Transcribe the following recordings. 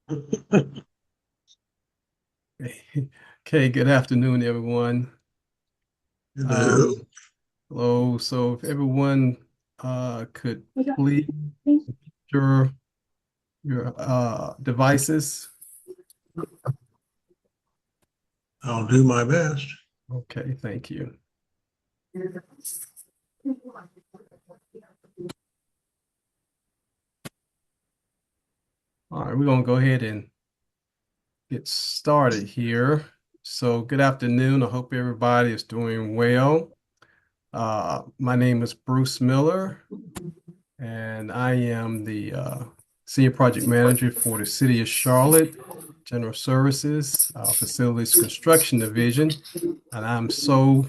Okay, good afternoon, everyone. Hello. Um, Hello. So if everyone could please your your devices. I'll do my best. Okay, thank you. All right, we're gonna go ahead and get started here. So good afternoon. I hope everybody is doing well. My name is Bruce Miller, and I am the Senior Project Manager for the City of Charlotte General Services Facilities Construction Division. And I'm so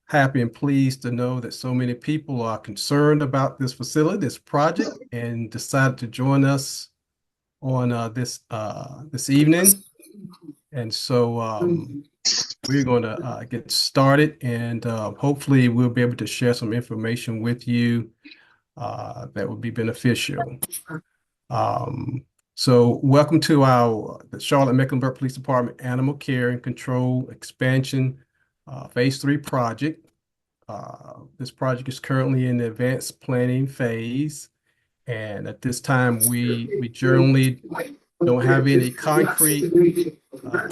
happy and pleased to know that so many people are concerned about this facility, this project, and decided to join us on this evening. And so we're going to get started, and hopefully we'll be able to share some information with you that would be beneficial. Um, so welcome to the Charlotte Mecklenburg Police Department Animal Care and Control Expansion Phase 3 project. This project is currently in the advanced planning phase, and at this time we generally don't have any concrete. Uh,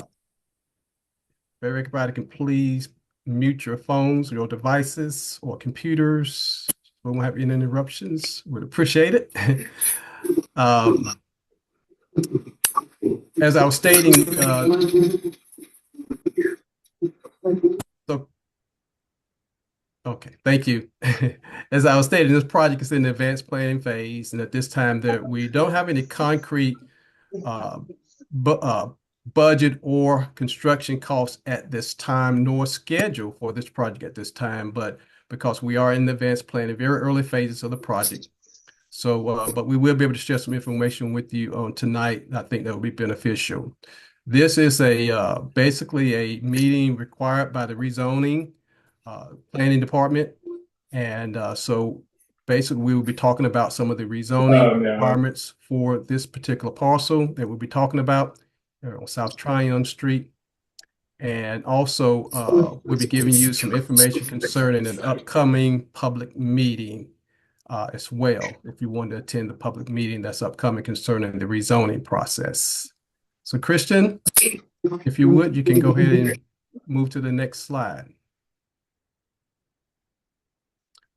Everybody can please mute your phones, your devices, or computers. We won't have any interruptions. Would appreciate it. Um, as I was stating, so okay, thank you. As I was stating, this project is in the advanced planning phase, and at this time that we don't have any concrete uh, bu budget or construction costs at this time, nor schedule for this project at this time. But because we are in the advanced planning, very early phases of the project, so but we will be able to share some information with you on tonight. I think that will be beneficial. This is a basically a meeting required by the rezoning planning department. And so basically, we will be talking about some of the rezoning Oh, no. requirements for this particular parcel that we'll be talking about on South Tryon Street. And also, we'll be giving you some information concerning an upcoming public meeting as well, if you want to attend the public meeting that's upcoming concerning the rezoning process. So, Christian, if you would, you can go ahead and move to the next slide.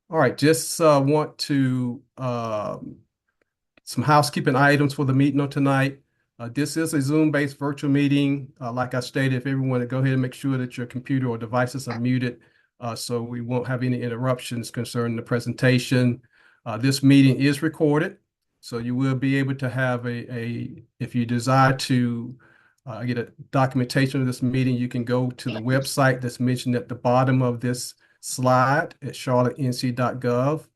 All right, just want to some housekeeping items for the meeting of tonight. This is a Zoom-based virtual meeting. Like I stated, if everyone to go ahead and make sure that your computer or devices are muted so we won't have any interruptions concerning the presentation. This meeting is recorded, so you will be able to have if you desire to get a documentation of this meeting, you can go to the website that's mentioned at the bottom of this slide at charlottenc.gov,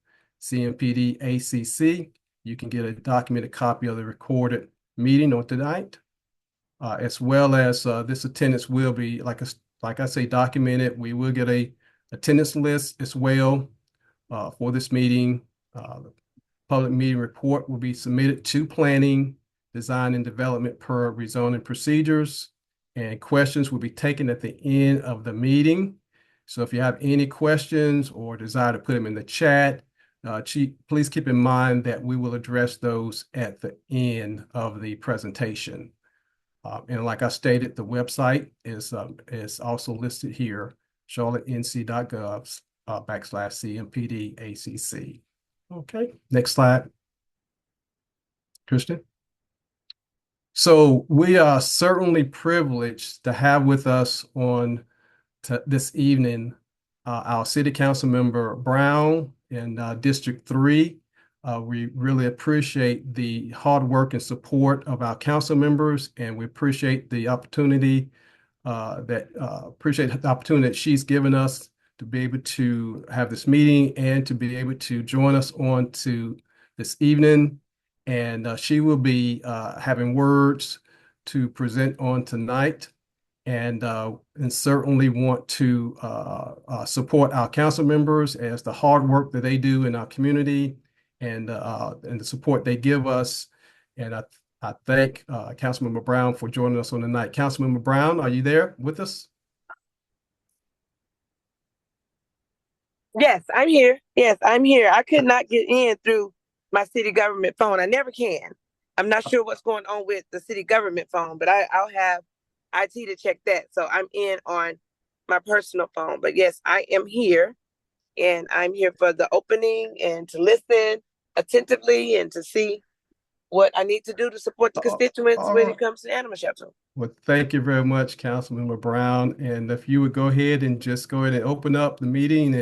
CMPD ACC. You can get a documented copy of the recorded meeting on tonight, as well as this attendance will be, like I say, documented. We will get a attendance list as well for this meeting. The public meeting report will be submitted to planning, design, and development per rezoning procedures, and questions will be taken at the end of the meeting. So if you have any questions or desire to put them in the chat, please keep in mind that we will address those at the end of the presentation. And like I stated, the website is also listed here, charlottenc.gov /CMPDACC. Okay, next slide, Christian. So we are certainly privileged to have with us on this evening our City Council Member Brown in District 3. We really appreciate the hard work and support of our council members, and we appreciate the opportunity that she's given us to be able to have this meeting and to be able to join us on to this evening. And she will be having words to present on tonight, and certainly want to support our council members as the hard work that they do in our community and the support they give us. And I thank Councilmember Brown for joining us on the night. Councilmember Brown, are you there with us? Yes, I'm here. Yes, I'm here. I could not get in through my city government phone. I never can. I'm not sure what's going on with the city government phone, but I'll have IT to check that. So I'm in on my personal phone. But yes, I am here and I'm here for the opening and to listen attentively and to see what I need to do to support the constituents All when right. it comes to animal shelter. Well, thank you very much, Councilmember Brown. And if you would go ahead and just go ahead and open up the meeting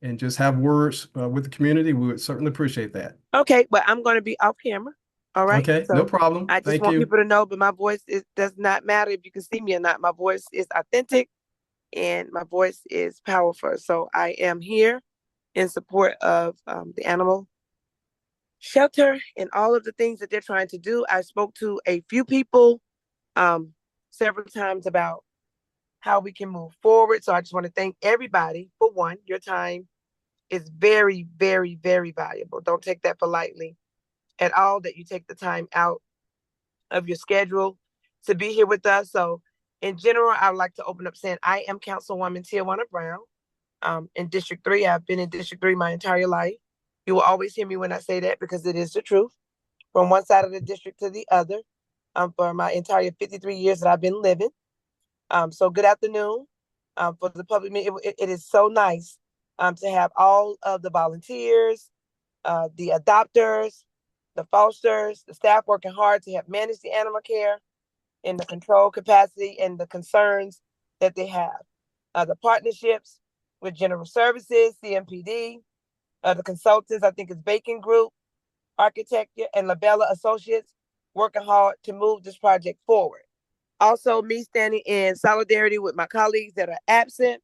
and just have words with the community, we would certainly appreciate that. Okay, but I'm going to be off camera. All right. Okay, no So problem. I just Thank want you. people to know, but my does not matter if you can see me or not. My voice is authentic and my voice is powerful. So I am here in support of the animal shelter and all of the things that they're trying to do. I spoke to a few people um, several times about how we can move forward. So I just want to thank everybody for one. Your time is very, very, very valuable. Don't take that for lightly at all that you take the time out of your schedule to be here with us. So, in general, I would like to open up saying I am Councilwoman Tijuana Brown in District 3. I've been in District 3 my entire life. You will always hear me when I say that because it is the truth. From one side of the district to the other for my entire 53 years that I've been living. So, good afternoon for the public meeting. It is so nice to have all of the volunteers, the adopters, the fosters, the staff working hard to help manage the animal care in the control capacity and the concerns that they have. The partnerships with General Services, CMPD, the consultants, I think it's Bacon Group, Architecture, and Labella Associates working hard to move this project forward. Also, me standing in solidarity with my colleagues that are absent,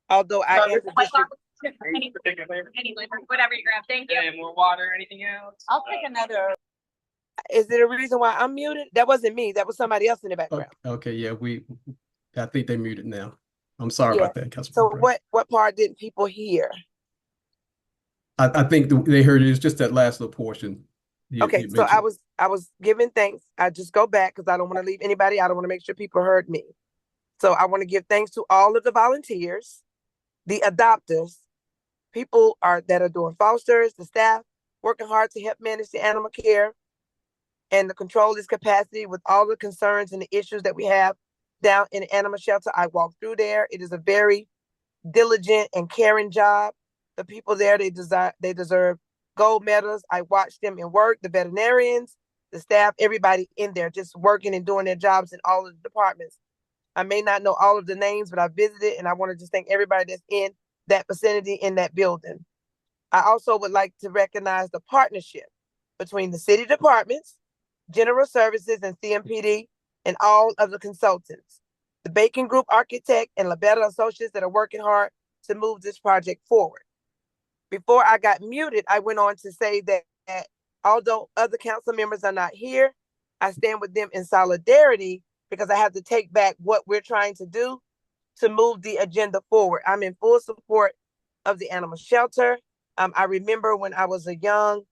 although I am the district. Whatever you grab. Thank you. And more water, anything else? I'll pick another. Is there a reason why I'm muted? That wasn't me. That was somebody else in the background. Okay, yeah, I think they muted now. I'm sorry Yeah. about that, Councilmember So Brown. what part didn't people hear? I think they heard it was just that last little portion Okay, you so mentioned. I was giving thanks. I just go back because I don't want to leave anybody. I don't want to make sure people heard me. So I want to give thanks to all of the volunteers, the adopters, people that are doing fosters, the staff working hard to help manage the animal care and to control this capacity with all the concerns and the issues that we have down in the animal shelter. I walked through there. It is a very diligent and caring job. The people there, they deserve gold medals. I watched them in work, the veterinarians, the staff, everybody in there just working and doing their jobs in all of the departments. I may not know all of the names, but I visited and I want to just thank everybody that's in that vicinity in that building. I also would like to recognize the partnership between the city departments, General Services, and CMPD, and all of the consultants, the Bacon Group Architect and Labetta Associates that are working hard to move this project forward. Before I got muted, I went on to say that although other council members are not here, I stand with them in solidarity because I have to take back what we're trying to do to move the agenda forward. I'm in full support of the animal shelter. I remember when I was a young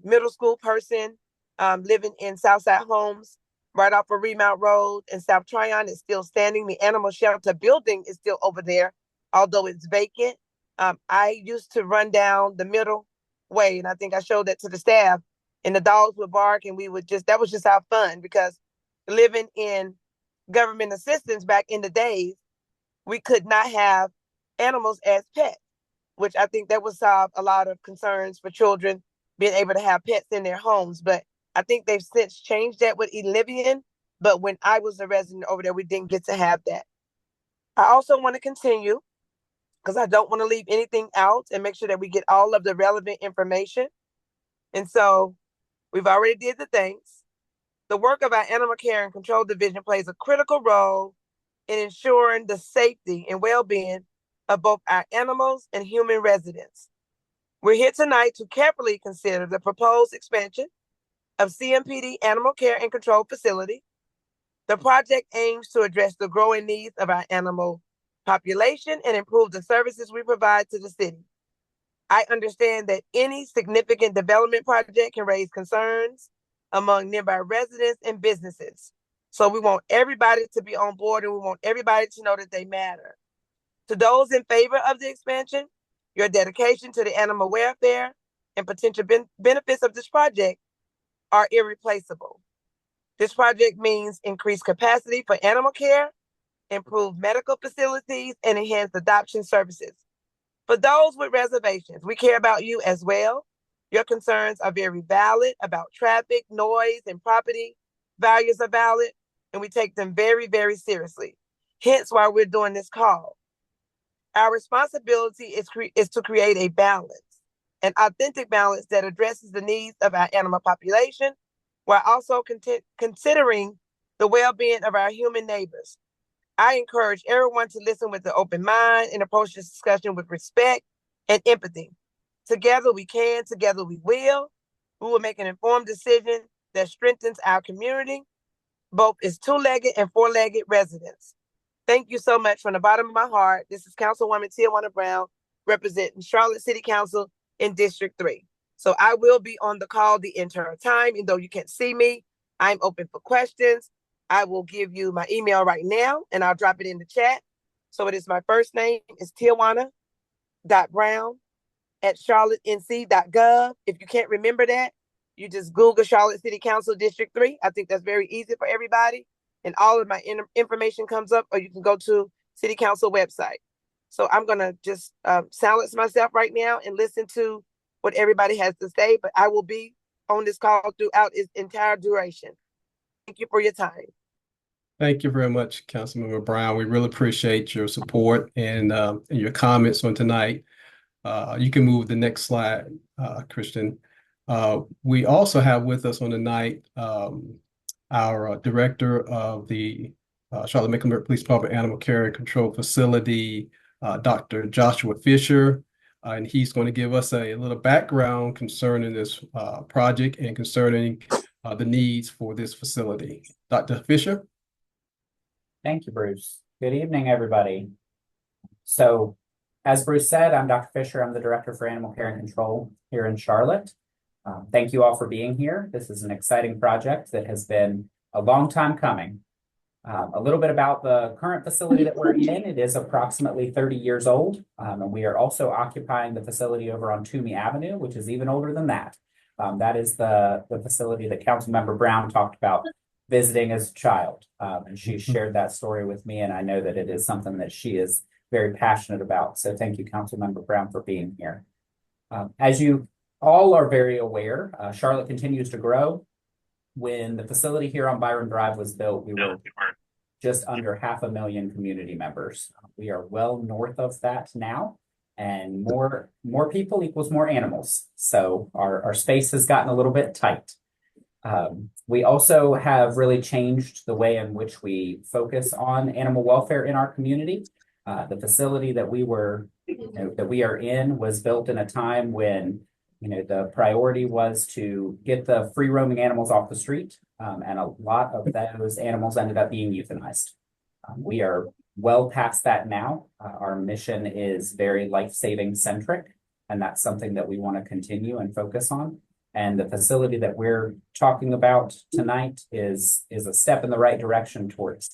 middle school person living in Southside Homes, right off of Remount Road, and South Tryon is still standing. The animal shelter building is still over there, although it's vacant. I used to run down the middle way, and I think I showed that to the staff. And the dogs would bark, and that was just our fun because living in government assistance back in the days, we could not have animals as pets, which I think that would solve a lot of concerns for children being able to have pets in their homes. But I think they've since changed that with Elivian. But when I was a resident over there, we didn't get to have that. I also want to continue because I don't want to leave anything out and make sure that we get all of the relevant information. And so we've already did the things. The work of our Animal Care and Control Division plays a critical role in ensuring the safety and well-being of both our animals and human residents. We're here tonight to carefully consider the proposed expansion of CMPD Animal Care and Control Facility. The project aims to address the growing needs of our animal population and improve the services we provide to the city. I understand that any significant development project can raise concerns among nearby residents and businesses. So we want everybody to be on board and we want everybody to know that they matter. To those in favor of the expansion, your dedication to the animal welfare and potential benefits of this project are irreplaceable. This project means increased capacity for animal care, improved medical facilities, and enhanced adoption services. For those with reservations, we care about you as well. Your concerns are very valid about traffic, noise, and property values are valid, and we take them very, very seriously. Hence why we're doing this call. Our responsibility is to create a balance, an authentic balance that addresses the needs of our animal population while also considering the well-being of our human neighbors. I encourage everyone to listen with an open mind and approach this discussion with respect and empathy. Together we can, together we will. We will make an informed decision that strengthens our community, both as two-legged and four-legged residents. Thank you so much from the bottom of my heart. This is Councilwoman Tijuana Brown, representing Charlotte City Council in District 3. So I will be on the call the entire time, even though you can't see me. I'm open for questions. I will give you my email right now, and I'll drop it in the chat. So it is my first name is tijuana.brown@charlottenc.gov. If you can't remember that, you just Google Charlotte City Council District 3. I think that's very easy for everybody. And all of my information comes up, or you can go to City Council website. So I'm going to just silence myself right now and listen to what everybody has to say, but I will be on this call throughout its entire duration. Thank you for your time. Thank you very much, Councilmember Brown. We really appreciate your support and your comments on tonight. You can move the next slide, Christian. We also have with us on the night our director of the Charlotte-Mecklenburg Police Department Animal Care and Control Facility, Dr. Joshua Fisher, and he's going to give us a little background concerning this project and concerning the needs for this facility. Dr. Fisher? Thank you, Bruce. Good evening, everybody. So, as Bruce said, I'm Dr. Fisher. I'm the Director for Animal Care and Control here in Charlotte. Thank you all for being here. This is an exciting project that has been a long time coming. A little bit about the current facility that we're in. It is approximately 30 years old, and we are also occupying the facility over on Toomey Avenue, which is even older than that. That is the facility that Councilmember Brown talked about visiting as a child, and she shared that story with me, and I know that it is something that she is very passionate about. So thank you, Councilmember Brown, for being here. As you all are very aware, Charlotte continues to grow. When the facility here on Byron Drive was built, we were just under 500,000 community members. We are well north of that now, and more people equals more animals. So our space has gotten a little bit tight. We also have really changed the way in which we focus on animal welfare in our community. The facility that we are in was built in a time when the priority was to get the free roaming animals off the street, and a lot of those animals ended up being euthanized. We are well past that now. Our mission is very life-saving centric, and that's something that we want to continue and focus on. And the facility that we're talking about tonight is a step in the right direction towards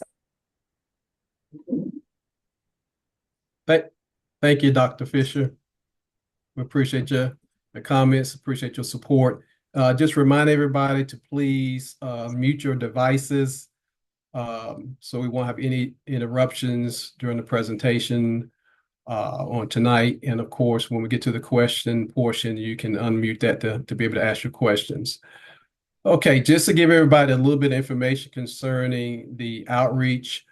that. Thank you, Dr. Fisher. We appreciate your comments, appreciate your support. Just remind everybody to please mute your devices so we won't have any interruptions during the presentation on tonight. And of course, when we get to the question portion, you can unmute that to be able to ask your questions. Okay, just to give everybody a little bit of information concerning the outreach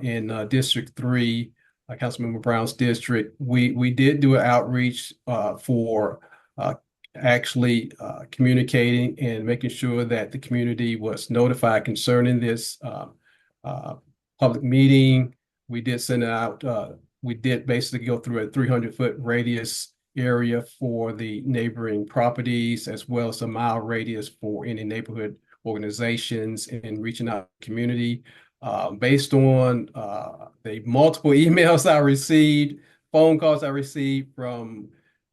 in District 3, Councilmember Brown's district, we did do an outreach for actually communicating and making sure that the community was notified concerning this public meeting. We did send out, we did basically go through a 300-foot radius area for the neighboring properties, as well as a mile radius for any neighborhood organizations and reaching out to the community. Based on the multiple emails I received, phone calls I received from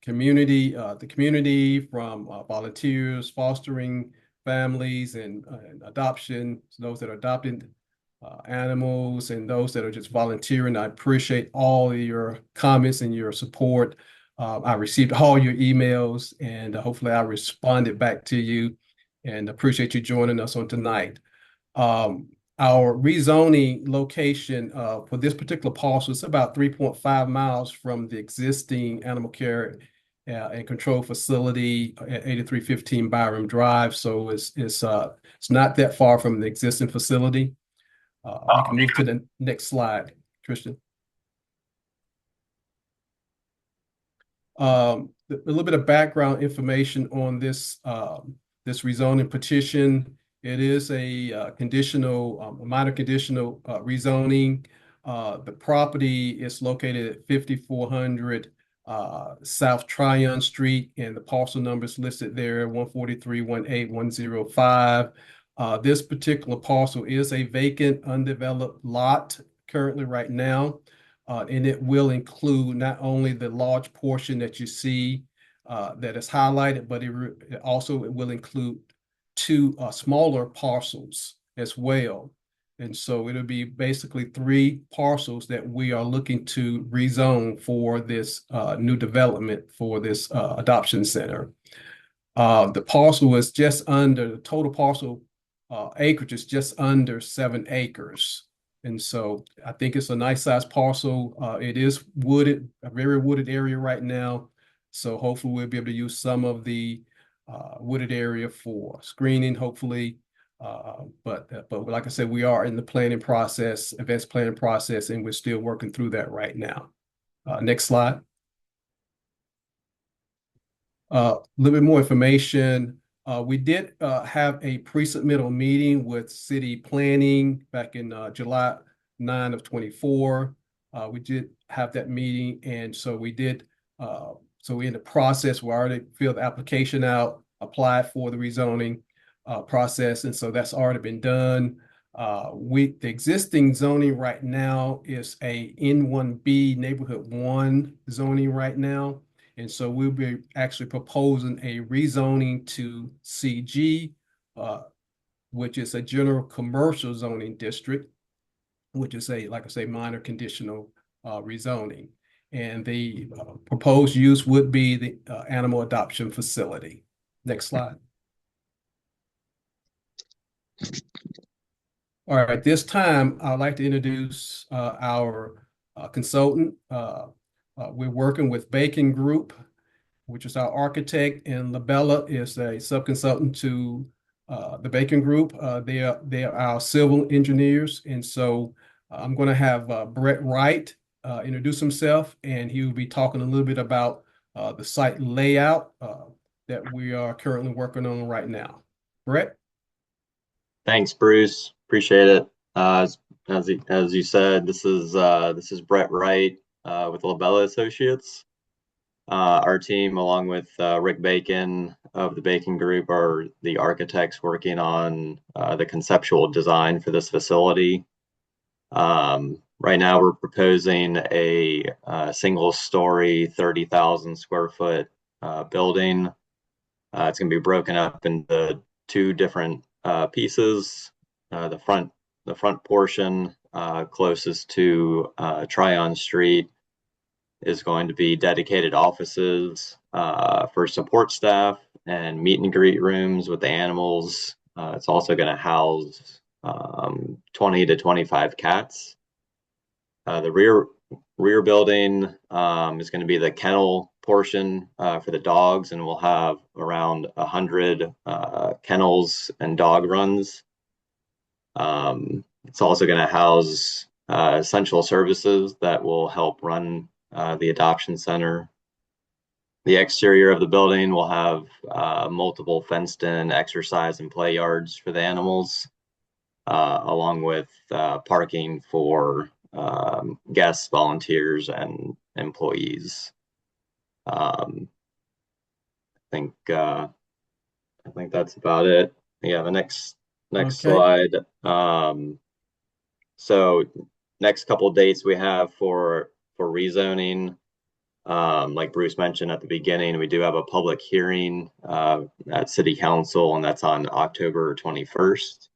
the community, from volunteers, fostering families and adoption, those that are adopting animals, and those that are just volunteering. I appreciate all of your comments and your support. I received all your emails, and hopefully I responded back to you, and appreciate you joining us on tonight. Um, our rezoning location for this particular parcel is about 3.5 miles from the existing animal care and control facility at 8315 Byram Drive. So it's not that far from the existing facility. You can move to the next slide, Tristan. A little bit of background information on this rezoning petition. It is a minor conditional rezoning. The property is located at 5400 South Tryon Street, and the parcel number is listed there, 143-18105. This particular parcel is a vacant, undeveloped lot currently right now. And it will include not only the large portion that you see that is highlighted, but it also will include two smaller parcels as well. And so it'll be basically three parcels that we are looking to rezone for this new development for this adoption center. The parcel is just under, the total parcel acreage is just under 7 acres. And so I think it's a nice sized parcel. It is wooded, a very wooded area right now. So hopefully we'll be able to use some of the wooded area for screening, hopefully. But like I said, we are in the planning process, advanced planning process, and we're still working through that right now. Next slide. A little bit more information. We did have a pre-submittal meeting with city planning back in July 9 of 24. We did have that meeting, and so we did. So we're in the process. We already filled the application out, applied for the rezoning process, and so that's already been done. The existing zoning right now is a N1B neighborhood 1 zoning right now. And so we'll be actually proposing a rezoning to CG, which is a general commercial zoning district, which is like I say, minor conditional rezoning. And the proposed use would be the animal adoption facility. Next slide. All right, this time I'd like to introduce our consultant. We're working with Bacon Group, which is our architect, and Labella is a subconsultant to the Bacon Group. They are our civil engineers, and so I'm going to have Brett Wright introduce himself, and he will be talking a little bit about the site layout that we are currently working on right now. Brett? Thanks, Bruce. Appreciate it. As you said, this is Brett Wright with Labella Associates. Our team, along with Rick Bacon of the Bacon Group, are the architects working on the conceptual design for this facility. Right now, we're proposing a single-story, 30,000 square foot building. It's going to be broken up into two different pieces. The front portion closest to Tryon Street is going to be dedicated offices for support staff and meet and greet rooms with the animals. It's also going to house 20 to 25 cats. The rear building is going to be the kennel portion for the dogs, and we'll have around 100 kennels and dog runs. It's also going to house essential services that will help run the adoption center. The exterior of the building will have multiple fenced-in exercise and play yards for the animals, along with parking for guests, volunteers, and employees. I think that's about it. Yeah, the next Okay. slide. So next couple of dates we have for rezoning. Like Bruce mentioned at the beginning, we do have a public hearing at City Council, and that's on October 21st.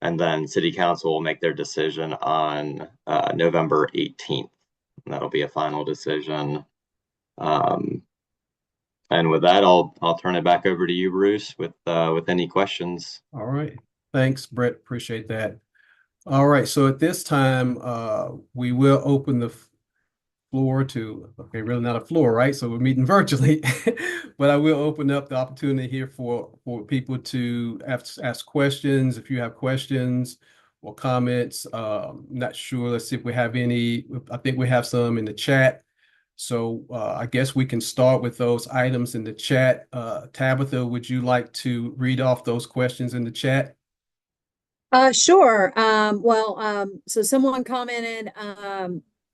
And then City Council will make their decision on November 18th. And that'll be a final decision. And with that, I'll turn it back over to you, Bruce, with any questions. All right. Thanks, Brett. Appreciate that. All right. So at this time, we will open the floor to, okay, really not a floor, right? So we're meeting virtually, but I will open up the opportunity here for people to ask questions. If you have questions or comments, not sure. Let's see if we have any. I think we have some in the chat. So I guess we can start with those items in the chat. Tabitha, would you like to read off those questions in the chat? Sure. So someone commented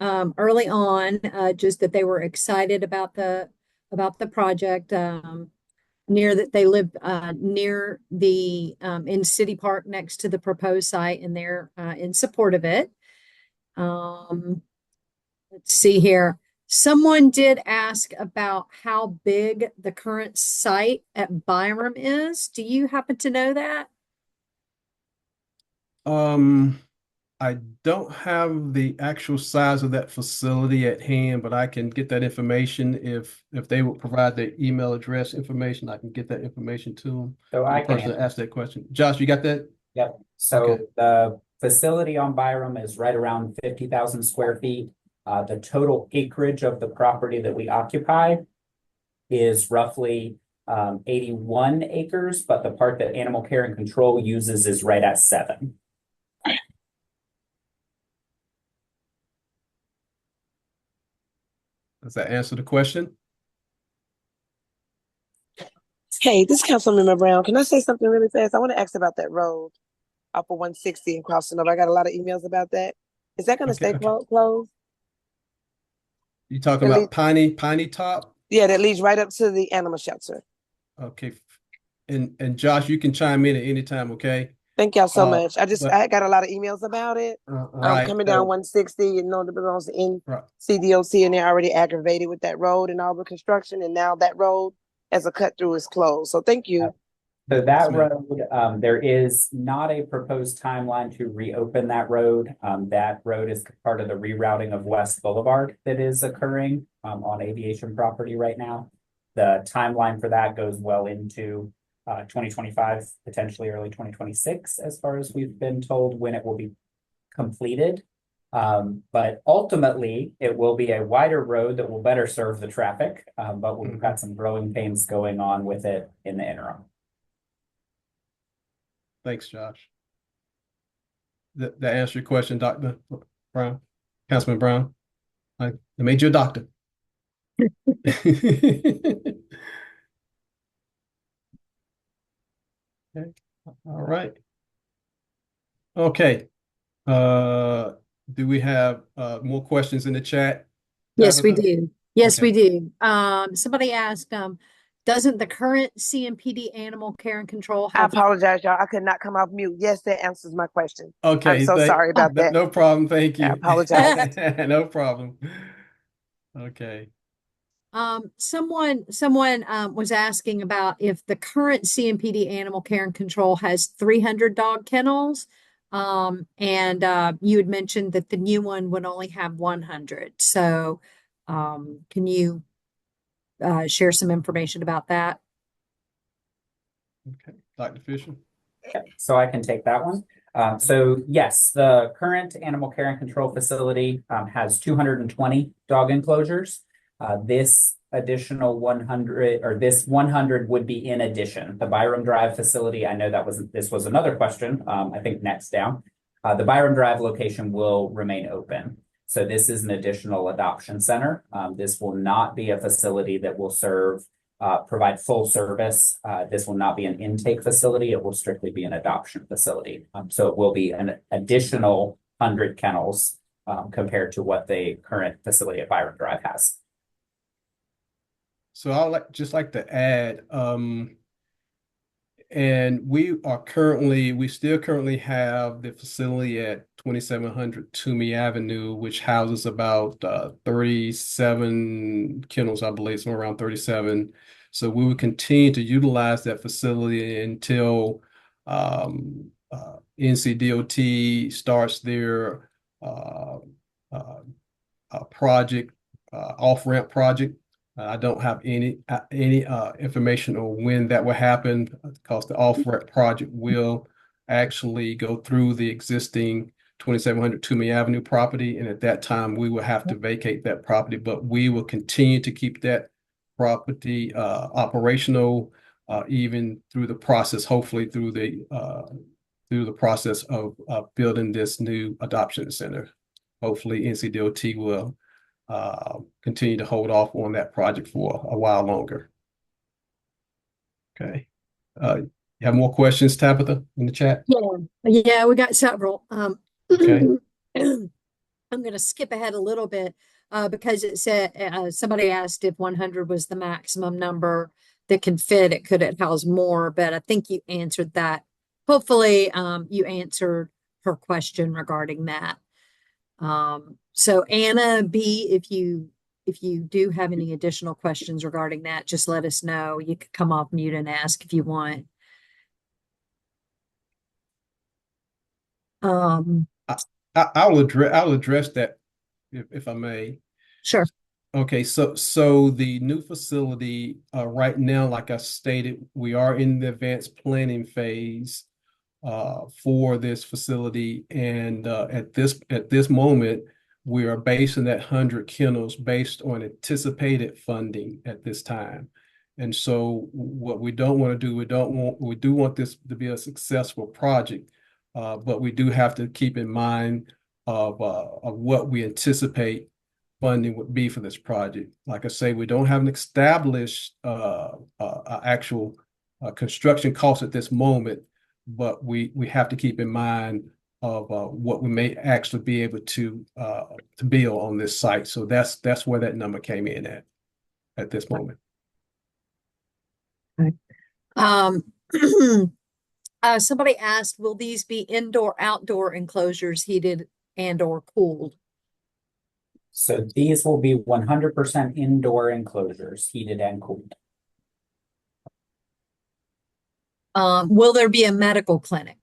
early on just that they were excited about the project. Near that they live near the in City Park next to the proposed site, and they're in support of it. Let's see here. Someone did ask about how big the current site at Byram is. Do you happen to know that? I don't have the actual size of that facility at hand, but I can get that information if they will provide their email address information. I can get that information to them. So The I can person that answer. asked that question. Josh, you got that? Yep. So Okay. the facility on Byram is right around 50,000 square feet. The total acreage of the property that we occupy is roughly 81 acres, but the part that Animal Care and Control uses is right at 7. Does that answer the question? Hey, this is Councilmember Brown. Can I say something really fast? I want to ask about that road off of 160 and crossing over. I got a lot of emails about that. Is that going to stay closed? You talking At about least, Piney Top? yeah, that leads right up to the animal shelter. Okay. And Josh, you can chime in at any time, okay? Thank y'all so much. But I got a lot of emails about it. right. Coming down 160, you know, that belongs in Right. CDOC, and they're already aggravated with that road and all the construction, and now that road as a cut through is closed. So thank you. So that Yes, ma'am. road, there is not a proposed timeline to reopen that road. That road is part of the rerouting of West Boulevard that is occurring on aviation property right now. The timeline for that goes well into 2025, potentially early 2026, as far as we've been told when it will be completed. But ultimately, it will be a wider road that will better serve the traffic. But we've got some growing pains going on with it in the interim. Thanks, Josh. That answer your question, Dr. Brown, Councilman Brown? I made you a doctor. Okay. All right. Okay. Do we have more questions in the chat? Yes, we Tabitha? do. Yes, Okay. we do. Somebody asked, doesn't the current CMPD Animal Care and Control I have? apologize, y'all. I could not come off mute. Yes, that answers my question. I'm Okay. so sorry about that. No problem. Thank I you. apologize. No problem. Okay. Someone was asking about if the current CMPD Animal Care and Control has 300 dog kennels. And you had mentioned that the new one would only have 100. So, can you share some information about that? Okay. Dr. Fisher? So I can take that one. So yes, the current animal care and control facility has 220 dog enclosures. This additional 100 or this 100 would be in addition. The Byram Drive facility, I know this was another question, I think next down. The Byram Drive location will remain open. So this is an additional adoption center. This will not be a facility that will provide full service. This will not be an intake facility. It will strictly be an adoption facility. So it will be an additional 100 kennels compared to what the current facility at Byron Drive has. So I'd just like to add, And we still currently have the facility at 2700 Toomey Avenue, which houses about 37 kennels, I believe, somewhere around 37. So we will continue to utilize that facility until NCDOT starts their uh, uh, project, off-ramp project. I don't have any information on when that will happen because the off-ramp project will actually go through the existing 2700 Toomey Avenue property, and at that time we will have to vacate that property. But we will continue to keep that property operational, even through the process, hopefully through the process of building this new adoption center. Hopefully, NCDOT will continue to hold off on that project for a while longer. Okay. You have more questions, Tabitha, in the chat? Yeah, we got several. Okay. I'm going to skip ahead a little bit because it said somebody asked if 100 was the maximum number that can fit. Could it house more? But I think you answered that. Hopefully, you answered her question regarding that. So Anna B, if you do have any additional questions regarding that, just let us know. You could come off mute and ask if you want. I'll address that if I may. Sure. Okay, so the new facility right now, like I stated, we are in the advanced planning phase for this facility, and at this moment, we are basing that 100 kennels based on anticipated funding at this time. And so, what we don't want to do, we do want this to be a successful project, but we do have to keep in mind of what we anticipate funding would be for this project. Like I say, we don't have an established actual construction cost at this moment, but we have to keep in mind of what we may actually be able to build on this site. So that's where that number came in at this moment. Okay. Somebody asked, will these be indoor-outdoor enclosures heated and or cooled? So these will be 100% indoor enclosures, heated and cooled. Will there be a medical clinic?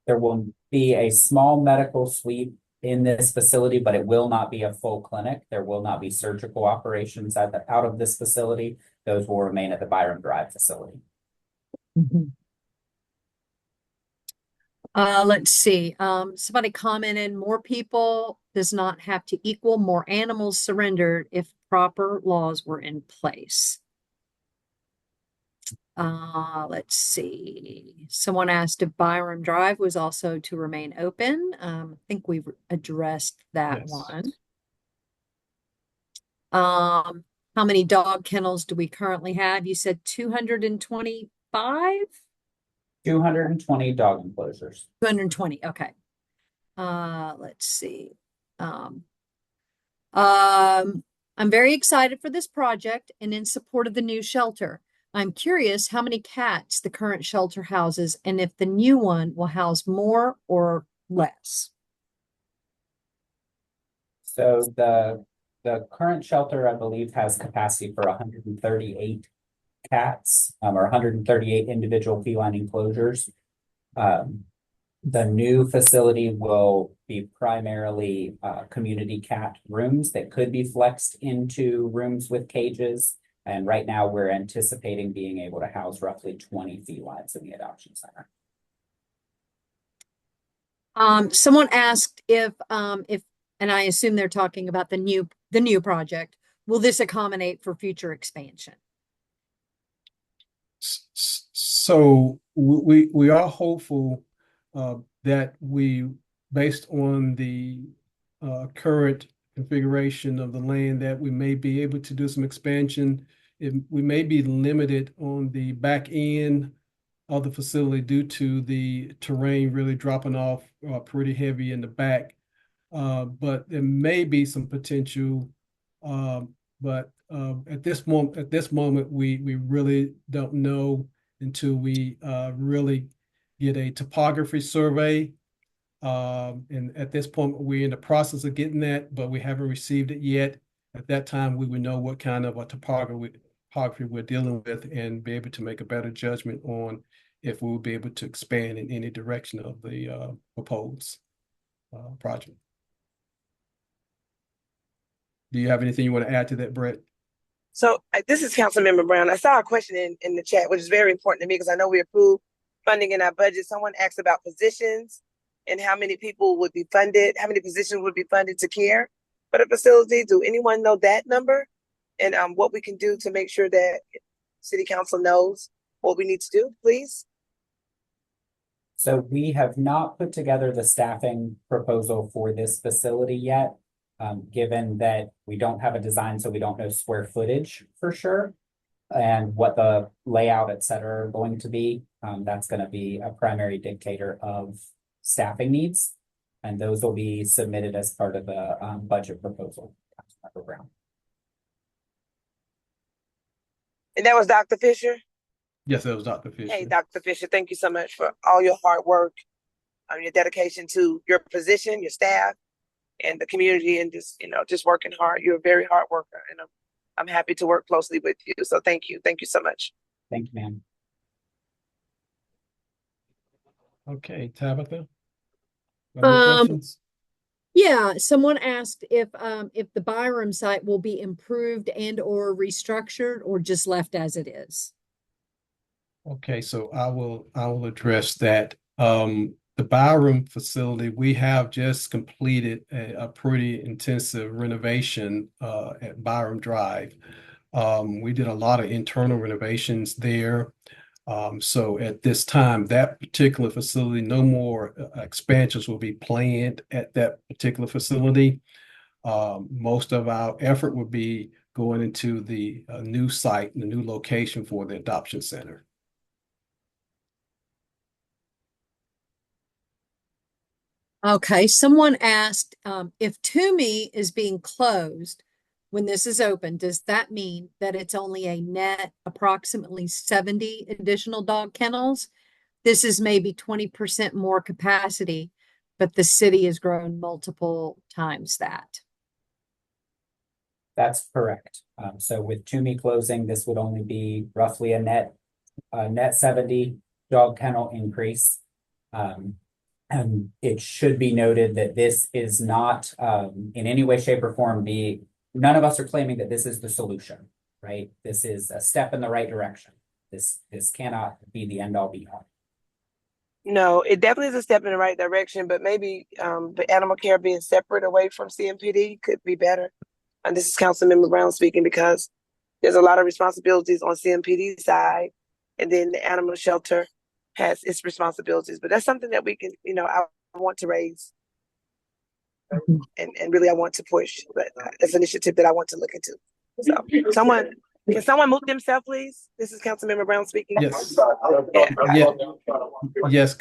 There will be a small medical suite in this facility, but it will not be a full clinic. There will not be surgical operations out of this facility. Those will remain at the Byram Drive facility. Let's see. Somebody commented, more people does not have to equal more animals surrendered if proper laws were in place. Let's see. Someone asked if Byram Drive was also to remain open. I think we've addressed that Yes. one. How many dog kennels do we currently have? You said 225? 220 dog enclosures. 220. Okay. Let's see. I'm very excited for this project and in support of the new shelter. I'm curious how many cats the current shelter houses and if the new one will house more or less. So the current shelter, I believe, has capacity for 138 cats, or 138 individual feline enclosures. The new facility will be primarily community cat rooms that could be flexed into rooms with cages. And right now we're anticipating being able to house roughly 20 felines in the adoption center. Someone asked if, and I assume they're talking about the new project, will this accommodate for future expansion? So we are hopeful that based on the current configuration of the land, that we may be able to do some expansion. We may be limited on the back end of the facility due to the terrain really dropping off pretty heavy in the back. But there may be some potential, but at this moment, we really don't know. until we really get a topography survey. And at this point, we're in the process of getting that, but we haven't received it yet. At that time, we would know what kind of a topography we're dealing with and be able to make a better judgment on if we will be able to expand in any direction of the proposed project. Do you have anything you want to add to that, Brett? So this is Councilmember Brown. I saw a question in the chat, which is very important to me because I know we approved funding in our budget. Someone asked about positions and how many people would be funded, how many positions would be funded to care for the facility. Do anyone know that number? And what we can do to make sure that City Council knows what we need to do, please? So we have not put together the staffing proposal for this facility yet, given that we don't have a design, so we don't know square footage for sure. And what the layout, et cetera, are going to be. That's going to be a primary dictator of staffing needs. And those will be submitted as part of the budget proposal. Councilmember Brown. And that was Dr. Fisher. Yes, that was Dr. Fisher. Hey, Dr. Fisher, thank you so much for all your hard work, your dedication to your position, your staff, and the community, and just working hard. You're a very hard worker, and I'm happy to work closely with you. So thank you so much. Thank you, ma'am. Okay, Tabitha. Questions? Yeah, someone asked if the Byram site will be improved and or restructured or just left as it is. Okay, so I will address that. The Byram facility, we have just completed a pretty intensive renovation at Byram Drive. We did a lot of internal renovations there. So at this time, that particular facility, no more expansions will be planned at that particular facility. Most of our effort would be going into the new site, the new location for the adoption center. Okay, someone asked if Toomey is being closed when this is open, does that mean that it's only a net approximately 70 additional dog kennels? This is maybe 20% more capacity, but the city has grown multiple times that. That's correct. So with Toomey closing, this would only be roughly a net 70 dog kennel increase. And it should be noted that this is not in any way, shape, or form none of us are claiming that this is the solution, right? This is a step in the right direction. This cannot be the end all be all. No, it definitely is a step in the right direction, but maybe the animal care being separate away from CMPD could be better. And this is Councilmember Brown speaking, because there's a lot of responsibilities on CMPD side, and then the animal shelter has its responsibilities. But that's something that we can, I want to raise and really I want to push. But it's an initiative that I want to look into. So can someone mute themselves, please? This is Councilmember Brown speaking. Yes. Yes.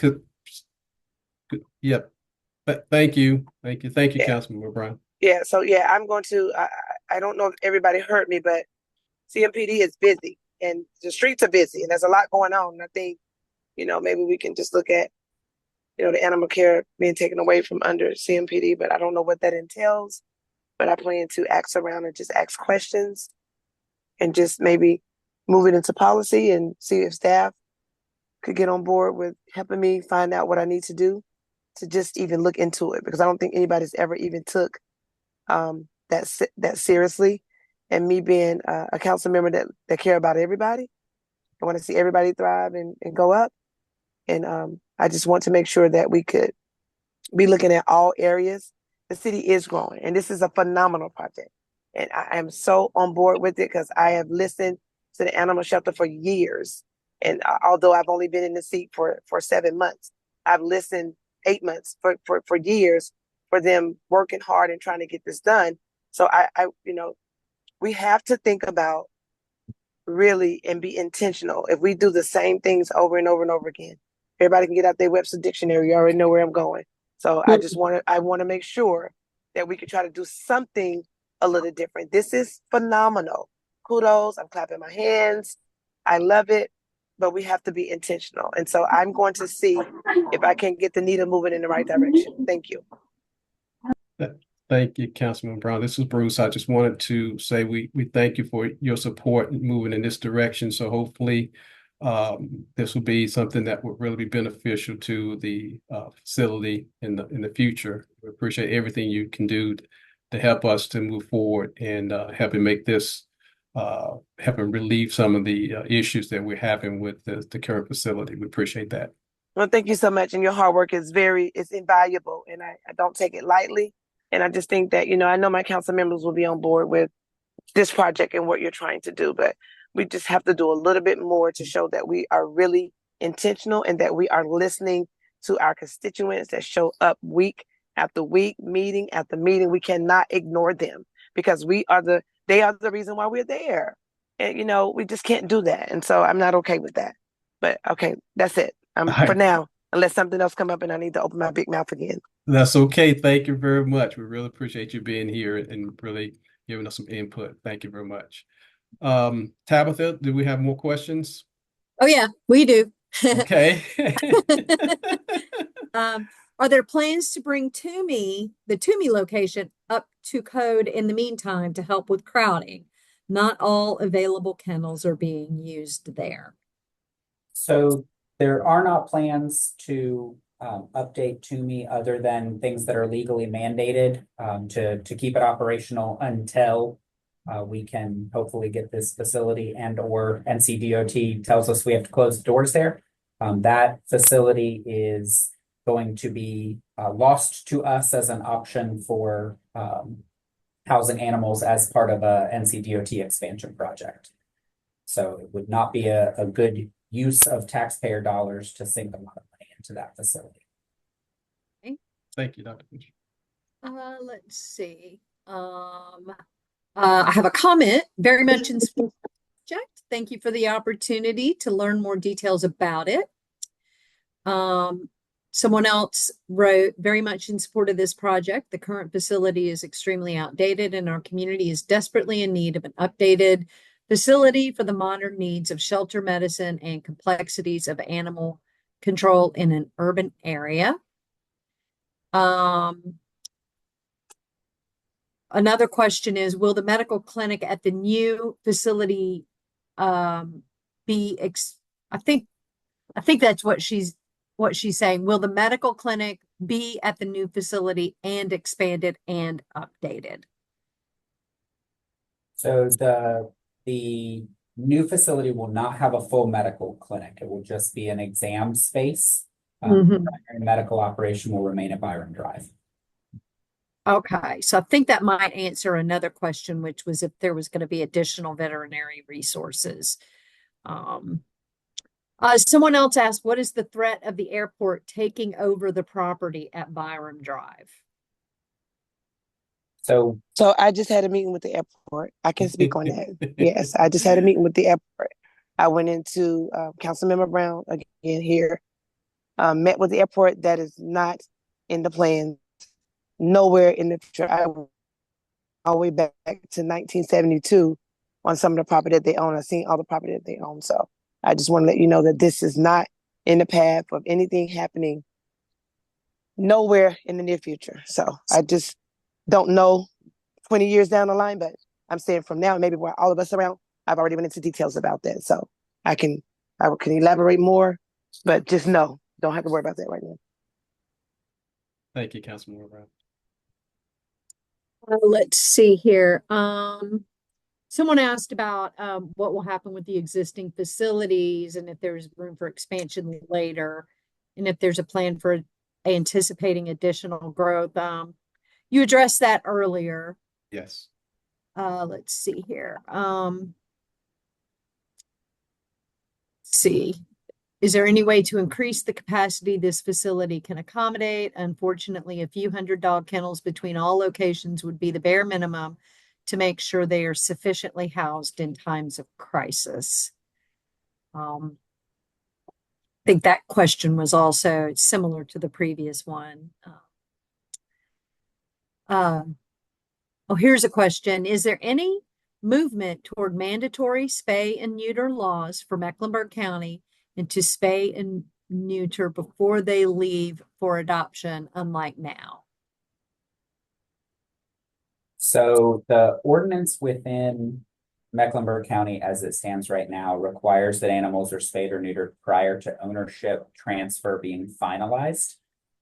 Yep. Thank you. Councilmember Brown. Yeah. So I'm going to. I don't know if everybody heard me, but CMPD is busy and the streets are busy, and there's a lot going on. And I think, maybe we can just look at, the animal care being taken away from under CMPD, but I don't know what that entails. But I plan to ask around and just ask questions and just maybe move it into policy and see if staff could get on board with helping me find out what I need to do to just even look into it, because I don't think anybody's ever even took that seriously. And me being a council member that care about everybody, I want to see everybody thrive and go up. And I just want to make sure that we could be looking at all areas. The city is growing, and this is a phenomenal project. And I am so on board with it because I have listened to the animal shelter for years. And although I've only been in the seat for 7 months, I've listened 8 months for years for them working hard and trying to get this done. So we have to think about really and be intentional. If we do the same things over and over and over again, everybody can get out their Webster dictionary. You already know where I'm going. So I want to make sure that we could try to do something a little different. This is phenomenal. Kudos. I'm clapping my hands. I love it. but we have to be intentional. And so I'm going to see if I can get the needle moving in the right direction. Thank you. Thank you, Councilman Brown. This is Bruce. I just wanted to say we thank you for your support in moving in this direction. So hopefully this will be something that would really be beneficial to the facility in the future. We appreciate everything you can do to help us to move forward and helping make this helping relieve some of the issues that we're having with the current facility. We appreciate that. Well, thank you so much. And your hard work is it's invaluable, and I don't take it lightly. And I just think that, I know my council members will be on board with this project and what you're trying to do, but we just have to do a little bit more to show that we are really intentional and that we are listening to our constituents that show up week after week, meeting after meeting. We cannot ignore them because they are the reason why we're there. And, we just can't do that. And so I'm not okay with that. But okay, that's it. For now, unless something else come up and I need to open my big mouth again. That's okay. Thank you very much. We really appreciate you being here and really giving us some input. Thank you very much. Tabitha, do we have more questions? Oh yeah, we do. Okay. Are there plans to bring the Toomey location up to code in the meantime to help with crowding? Not all available kennels are being used there. So there are not plans to update Toomey other than things that are legally mandated to keep it operational until we can hopefully get this facility and or NCDOT tells us we have to close the doors there. That facility is going to be lost to us as an option for housing animals as part of a NCDOT expansion project. So it would not be a good use of taxpayer dollars to sink a lot of money into that facility. Okay. Thank you, Dr. Fisher. Let's see. I have a comment very much in support of the project. Thank you for the opportunity to learn more details about it. Someone else wrote, very much in support of this project. The current facility is extremely outdated and our community is desperately in need of an updated facility for the modern needs of shelter medicine and complexities of animal control in an urban area. Another question is, will the medical clinic at the new facility I think that's what she's saying. Will the medical clinic be at the new facility and expanded and updated? So the new facility will not have a full medical clinic. It will just be an exam space. Primary medical operation will remain at Byron Drive. Okay, so I think that might answer another question, which was if there was going to be additional veterinary resources. Someone else asked, what is the threat of the airport taking over the property at Byram Drive? So I just had a meeting with the airport. I can speak on that. Yes, I just had a meeting with the airport. I went into Councilmember Brown again here, met with the airport. That is not in the plan. Nowhere in the future. I went all the way back to 1972 on some of the property that they own. I've seen all the property that they own. So I just want to let you know that this is not in the path of anything happening nowhere in the near future. So I just don't know 20 years down the line, but I'm saying from now, maybe while all of us around, I've already went into details about that. So I can elaborate more, but just no, don't have to worry about that right now. Thank you, Councilman Brown. Let's see here. Someone asked about what will happen with the existing facilities and if there's room for expansion later, and if there's a plan for anticipating additional growth. You addressed that earlier. Yes. Let's see here. Let's see. Is there any way to increase the capacity this facility can accommodate? Unfortunately, a few hundred dog kennels between all locations would be the bare minimum to make sure they are sufficiently housed in times of crisis. I think that question was also similar to the previous one. Here's a question. Is there any movement toward mandatory spay and neuter laws for Mecklenburg County and to spay and neuter before they leave for adoption, unlike now? So the ordinance within Mecklenburg County as it stands right now requires that animals are spayed or neutered prior to ownership transfer being finalized.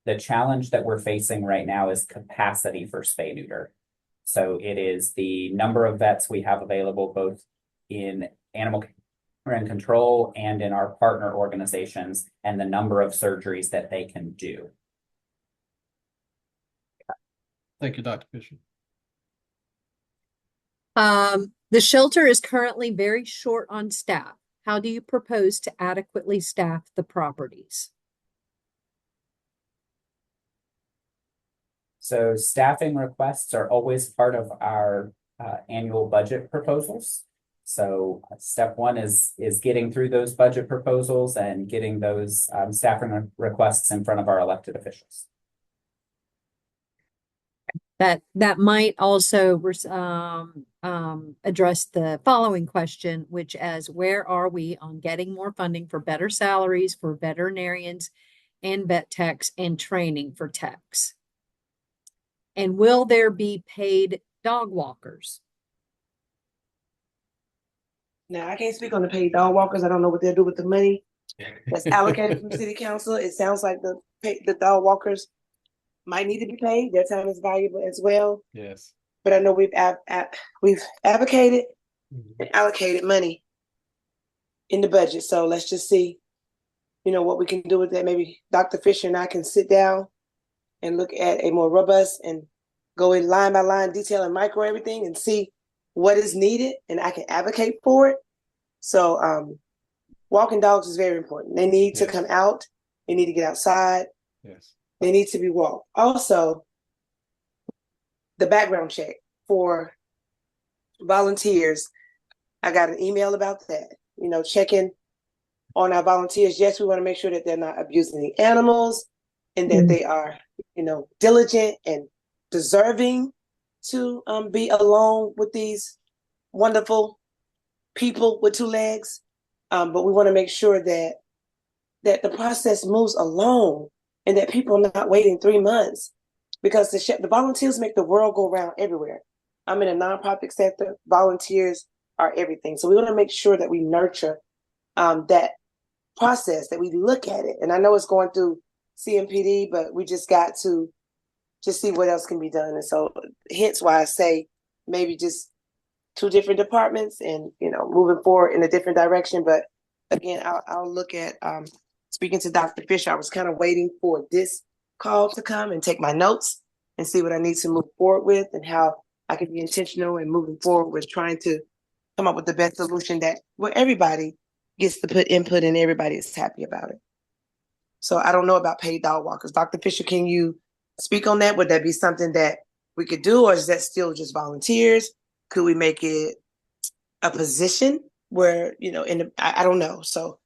The challenge that we're facing right now is capacity for spay neuter. So it is the number of vets we have available both in animal care and control and in our partner organizations and the number of surgeries that they can do. Thank you, Dr. Fisher. The shelter is currently very short on staff. How do you propose to adequately staff the properties? So staffing requests are always part of our annual budget proposals. So step one is getting through those budget proposals and getting those staffing requests in front of our elected officials. That might also address the following question, which is, where are we on getting more funding for better salaries for veterinarians and vet techs and training for techs? And will there be paid dog walkers? Now, I can't speak on the paid dog walkers. I don't know what they'll do with the money that's allocated from city council. It sounds like the dog walkers might need to be paid. Their time is valuable as well. Yes. But I know we've advocated and allocated money in the budget. So let's just see, what we can do with that. Maybe Dr. Fisher and I can sit down and look at a more robust and go in line by line, detail and micro everything and see what is needed, and I can advocate for it. So walking dogs is very important. They need to come out. They need to get outside. Yes. They need to be walked. Also, the background check for volunteers. I got an email about that. Checking on our volunteers. Yes, we want to make sure that they're not abusing the animals and that they are, diligent and deserving to be alone with these wonderful people with two legs. But we want to make sure that the process moves along and that people are not waiting 3 months, because the volunteers make the world go round everywhere. I'm in a nonprofit sector. Volunteers are everything. So we want to make sure that we nurture that process, that we look at it. And I know it's going through CMPD, but we just got to just see what else can be done. And so hence why I say maybe just 2 different departments and, moving forward in a different direction. But again, I'll look at speaking to Dr. Fisher. I was kind of waiting for this call to come and take my notes and see what I need to move forward with and how I can be intentional in moving forward with trying to come up with the best solution where everybody gets to put input and everybody is happy about it. So I don't know about paid dog walkers. Dr. Fisher, can you speak on that? Would that be something that we could do, or is that still just volunteers? Could we make it a position where, I don't know. So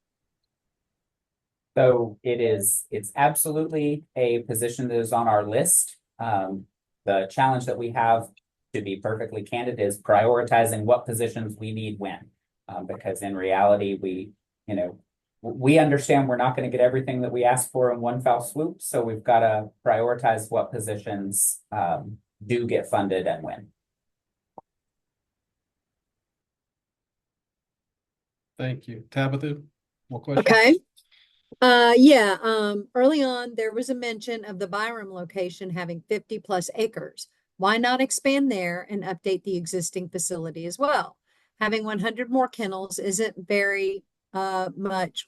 it's absolutely a position that is on our list. The challenge that we have, to be perfectly candid, is prioritizing what positions we need when. Because in reality, we understand we're not going to get everything that we ask for in one foul swoop. So we've got to prioritize what positions do get funded and when. Thank you. Tabitha, more questions? Okay. Early on, there was a mention of the Byram location having 50 plus acres. Why not expand there and update the existing facility as well? Having 100 more kennels isn't very much,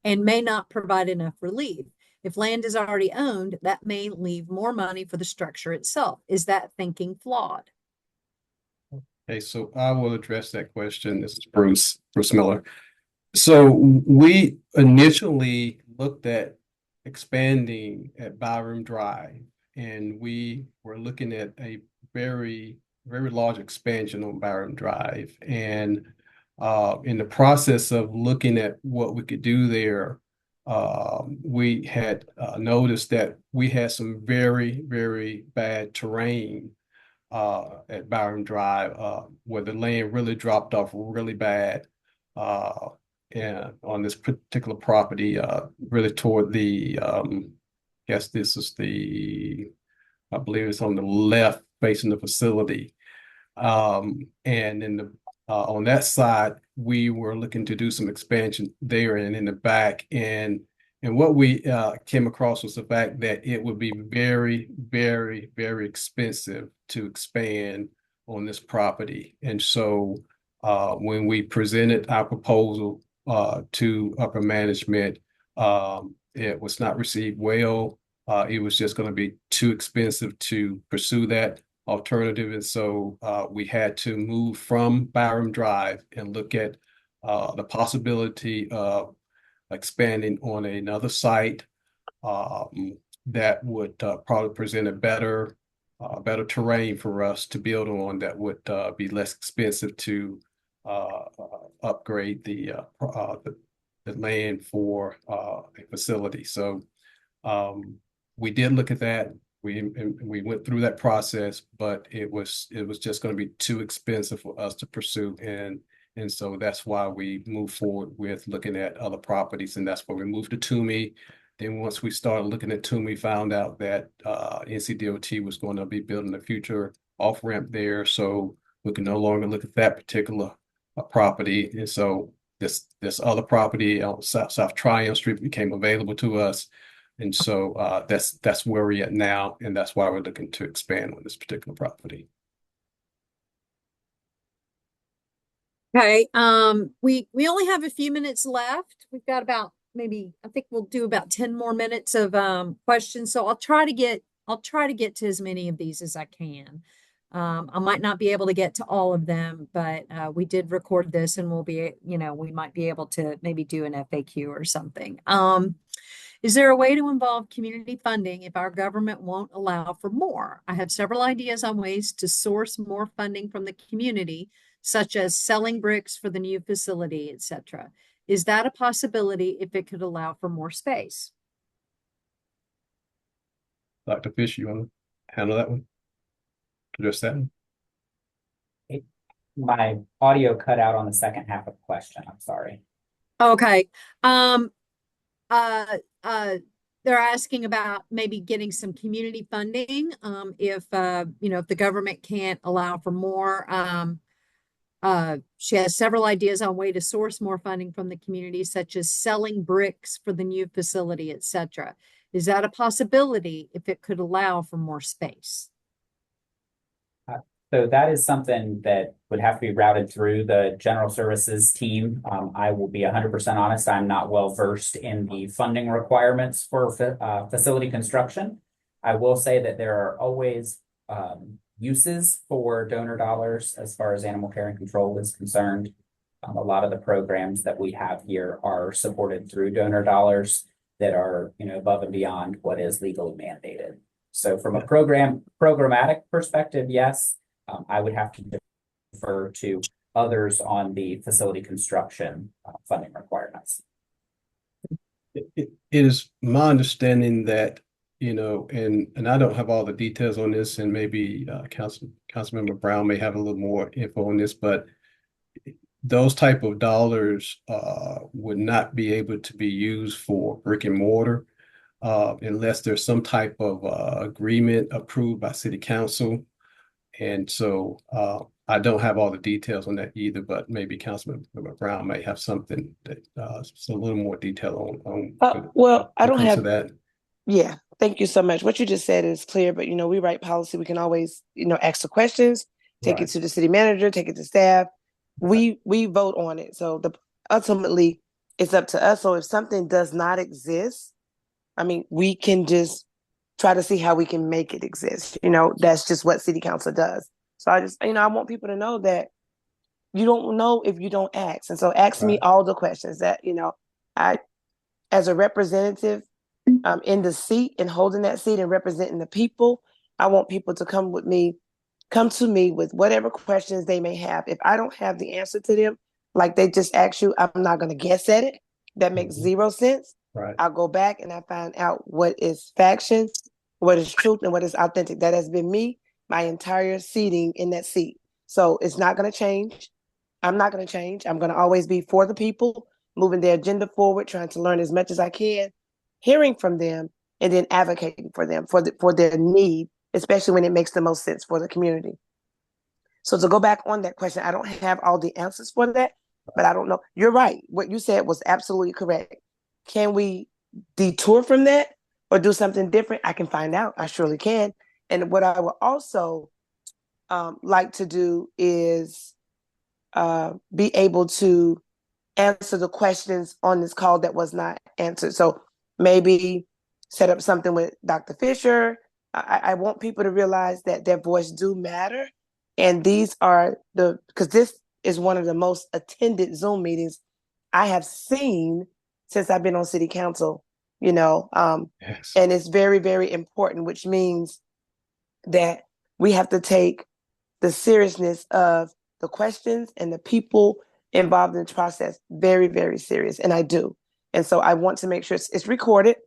and may not provide enough relief. If land is already owned, that may leave more money for the structure itself. Is that thinking flawed? Okay, so I will address that question. This is Bruce Miller. So we initially looked at expanding at Byram Drive, and we were looking at a very, very large expansion on Byram Drive. And in the process of looking at what we could do there, we had noticed that we had some very, very bad terrain at Byram Drive, where the land really dropped off really bad. on this particular property, really toward the, guess this is I believe it's on the left facing the facility. And in the on that side, we were looking to do some expansion there and in the back. And what we came across was the fact that it would be very, very, very expensive to expand on this property. And so when we presented our proposal to upper management, it was not received well. It was just going to be too expensive to pursue that alternative. And so we had to move from Byram Drive and look at the possibility of expanding on another site that would probably present a better terrain for us to build on, that would be less expensive to upgrade the land for a facility. So we did look at that. We went through that process, but it was just going to be too expensive for us to pursue, and so that's why we moved forward with looking at other properties, and that's why we moved to Toomey. Then once we started looking at Toomey, found out that NCDOT was going to be building a future off ramp there, so we can no longer look at that particular property, and so this other property on South Tryon Street became available to us. And so that's where we're at now, and that's why we're looking to expand on this particular property. Okay, we only have a few minutes left. We've got about I think we'll do about 10 more minutes of questions. So I'll try to get to as many of these as I can. I might not be able to get to all of them, but we did record this, and we might be able to maybe do an FAQ or something. Is there a way to involve community funding if our government won't allow for more? I have several ideas on ways to source more funding from the community, such as selling bricks for the new facility, etc. Is that a possibility if it could allow for more space? Dr. Fish, you want to handle that one? Address that one? My audio cut out on the second half of the question. I'm sorry. Okay. They're asking about maybe getting some community funding if the government can't allow for more. She has several ideas on way to source more funding from the community, such as selling bricks for the new facility, etc. Is that a possibility if it could allow for more space? So that is something that would have to be routed through the general services team. I will be 100% honest. I'm not well versed in the funding requirements for facility construction. I will say that there are always uses for donor dollars as far as animal care and control is concerned. A lot of the programs that we have here are supported through donor dollars that are, above and beyond what is legally mandated. So from a programmatic perspective, yes. I would have to defer to others on the facility construction funding requirements. It is my understanding that, and I don't have all the details on this, and maybe Councilmember Brown may have a little more info on this, but those type of dollars would not be able to be used for brick and mortar unless there's some type of agreement approved by City Council. And so I don't have all the details on that either, but maybe Councilman Brown may have something that's a little more detail on I don't have that. Yeah, thank you so much. What you just said is clear, but we write policy. We can always, ask the questions, take it to the city manager, take it to staff. We vote on it. So ultimately it's up to us. So if something does not exist, we can just try to see how we can make it exist. That's just what city council does. So I just, I want people to know that you don't know if you don't ask. And so ask me all the questions that, I, as a representative in the seat and holding that seat and representing the people, I want people to come to me with whatever questions they may have. If I don't have the answer to them, like they just asked you, I'm not going to guess at it. That makes zero sense. Right. I'll go back and I find out what is faction, what is truth, and what is authentic. That has been me, my entire seating in that seat. So it's not going to change. I'm not going to change. I'm going to always be for the people. moving their agenda forward, trying to learn as much as I can, hearing from them, and then advocating for them for their need, especially when it makes the most sense for the community. So to go back on that question, I don't have all the answers for that, but I don't know. You're right. What you said was absolutely correct. Can we detour from that or do something different? I can find out. I surely can. And what I would also like to do is be able to answer the questions on this call that was not answered. So maybe set up something with Dr. Fisher. I want people to realize that their voice do matter. And these are because this is one of the most attended Zoom meetings I have seen since I've been on city council, Yes. and it's very, very important, which means that we have to take the seriousness of the questions and the people involved in the process very, very serious. And I do. And so I want to make sure it's recorded.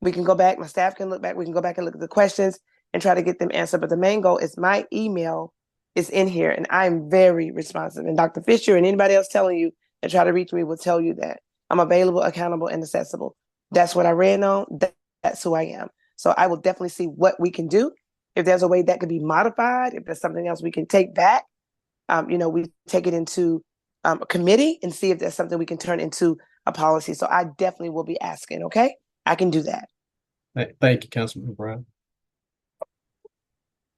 We can go back, my staff can look back, we can go back and look at the questions and try to get them answered. But the main goal is my email is in here and I'm very responsive. And Dr. Fisher and anybody else telling you and try to reach me will tell you that I'm available, accountable, and accessible. That's what I ran on. That's who I am. So I will definitely see what we can do. If there's a way that could be modified, if there's something else we can take back, we take it into a committee and see if there's something we can turn into a policy. So I definitely will be asking, okay? I can do that. Thank you, Councilman Brown.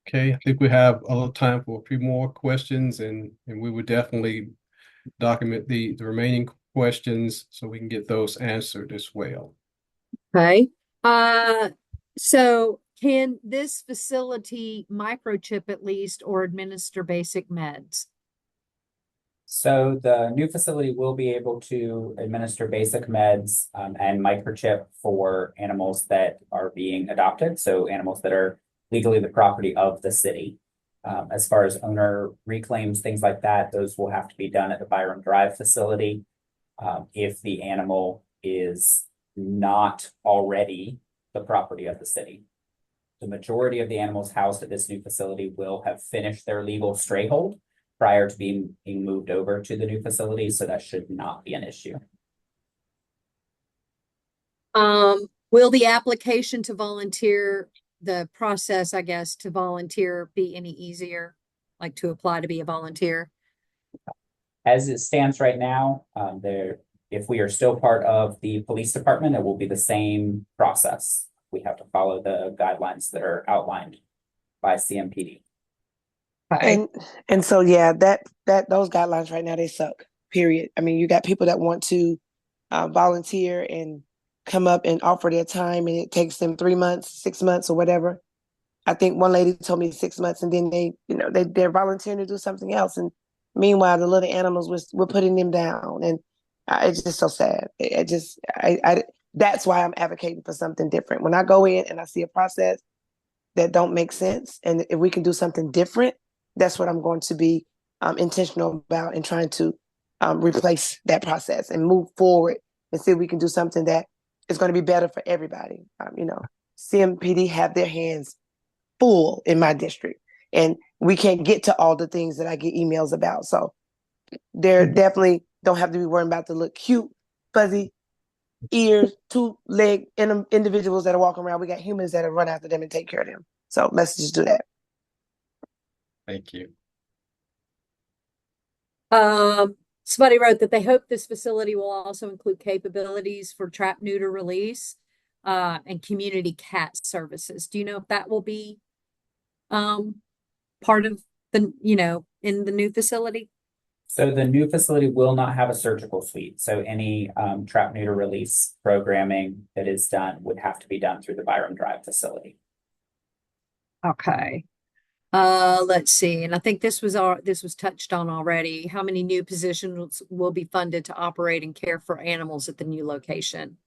Okay, I think we have a little time for a few more questions and we would definitely document the remaining questions so we can get those answered as well. Okay. So can this facility microchip at least or administer basic meds? So the new facility will be able to administer basic meds and microchip for animals that are being adopted. So animals that are legally the property of the city. As far as owner reclaims, things like that, those will have to be done at the Byram Drive facility. If the animal is not already the property of the city. The majority of the animals housed at this new facility will have finished their legal stray hold prior to being moved over to the new facility, so that should not be an issue. Will the application to volunteer, the process, I guess, to volunteer be any easier, like to apply to be a volunteer? As it stands right now, if we are still part of the police department, it will be the same process. We have to follow the guidelines that are outlined by CMPD. And so yeah, that those guidelines right now they suck. Period. I mean, you got people that want to volunteer and come up and offer their time, and it takes them 3 months, 6 months, or whatever. I think one lady told me 6 months, and then they're volunteering to do something else, and meanwhile the little animals we're putting them down, and it's just so sad. That's why I'm advocating for something different. When I go in and I see a process that don't make sense, and if we can do something different, that's what I'm going to be intentional about and trying to replace that process and move forward and see if we can do something that is going to be better for everybody. CMPD have their hands full in my district, and we can't get to all the things that I get emails about. So they're definitely don't have to be worrying about the look cute, fuzzy ears, 2-leg individuals that are walking around. We got humans that run after them and take care of them. So let's just do that. Thank you. Somebody wrote that they hope this facility will also include capabilities for trap, neuter, release, and community cat services. Do you know if that will be part of the, in the new facility? So the new facility will not have a surgical suite. So any trap, neuter, release programming that is done would have to be done through the Byram Drive facility. Okay. Let's see. And I think this was touched on already. How many new positions will be funded to operate and care for animals at the new location?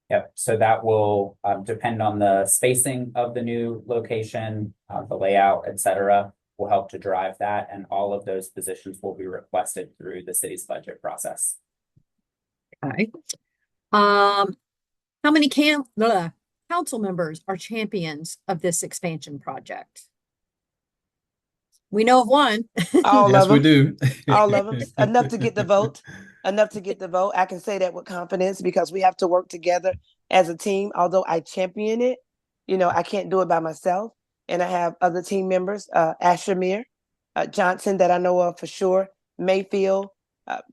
Yep. So that will depend on the spacing of the new location, the layout, etc. Will help to drive that. And all of those positions will be requested through the city's budget process. Okay. How many council members are champions of this expansion project? We know of one. All Yes, of we them. do. All of them. Enough to get the vote. enough to get the vote. I can say that with confidence because we have to work together as a team. Although I champion it, I can't do it by myself. And I have other team members, Ashamir Johnson, that I know of for sure, Mayfield,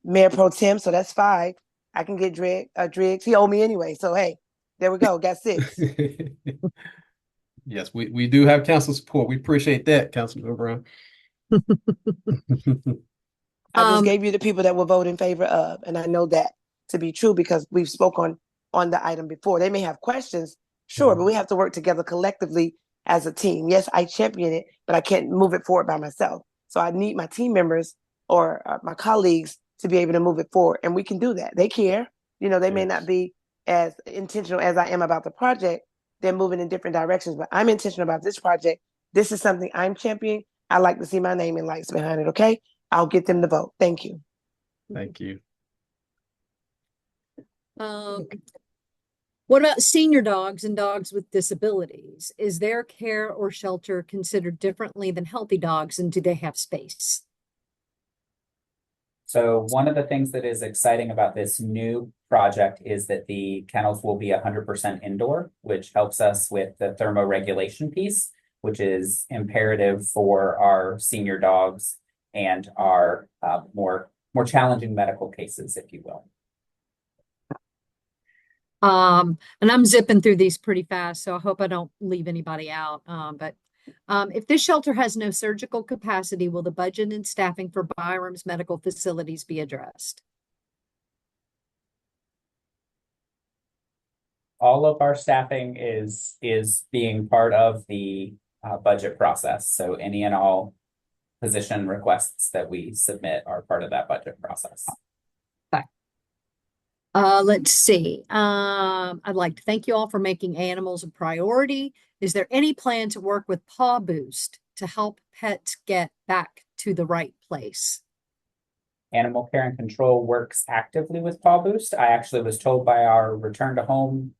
Mayor Pro Tem. So that's 5. I can get Driggs. He owed me anyway. So, hey, there we go. Got 6. Yes, we do have council support. We appreciate that, Councilman Brown. I just Um, gave you the people that will vote in favor of, and I know that to be true because we've spoken on the item before. They may have questions, sure, but we have to work together collectively as a team. Yes, I champion it, but I can't move it forward by myself. So I need my team members or my colleagues to be able to move it forward, and we can do that. They care. They may not Yes. be as intentional as I am about the project. They're moving in different directions, but I'm intentional about this project. This is something I'm championing. I like to see my name in lights behind it. Okay. I'll get them to vote. Thank you. Thank you. um, what about senior dogs and dogs with disabilities? Is their care or shelter considered differently than healthy dogs, and do they have space? So one of the things that is exciting about this new project is that the kennels will be 100% indoor, which helps us with the thermoregulation piece, which is imperative for our senior dogs and our more challenging medical cases, if you will. And I'm zipping through these pretty fast, so I hope I don't leave anybody out. But if this shelter has no surgical capacity, will the budget and staffing for Byram's medical facilities be addressed? All of our staffing is being part of the budget process. So any and all position requests that we submit are part of that budget process. Okay. Let's see. I'd like to thank you all for making animals a priority. Is there any plan to work with Paw Boost to help pets get back to the right place? Animal Care and Control works actively with Paw Boost. I actually was told by our return to home